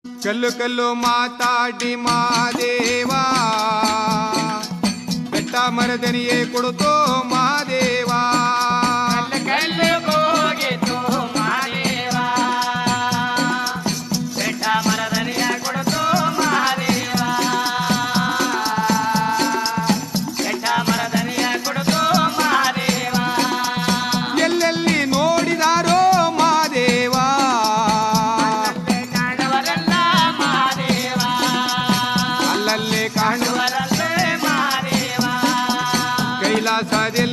ಕಲ್ಲು ಕಲ್ಲು ಮಾತಾಡಿ ಮಾದೇವಾ, ಬೆಟ್ಟ ಮರದನಿಯೇ ಕೊಡುತ್ತೋ ಮಾದೇವಾ. ಕಲ್ಲು ಹೋಗಿತ್ತು ಮಾದೇವಾ, ಬೆಟ್ಟ ಮರದನಿಯ ಕೊಡುತ್ತೋ ಮಾದೇವಾ, ಬೆಟ್ಟ ಮರದನಿಯ ಕೊಡುತ್ತೋ ಮಾದೇವಾ. ಎಲ್ಲೆಲ್ಲಿ ನೋಡಿದಾರೋ ಮಾದೇವಾ, ಕಾಣುವರಲ್ಲ ಮಾದೇವಾ, ಅಲ್ಲಲ್ಲೇ ಕಾಣುವ ಕಾಣುವರಲ್ಲೇ ಮಾದೇವಾ. ಕೈಲಾಸದಲ್ಲಿ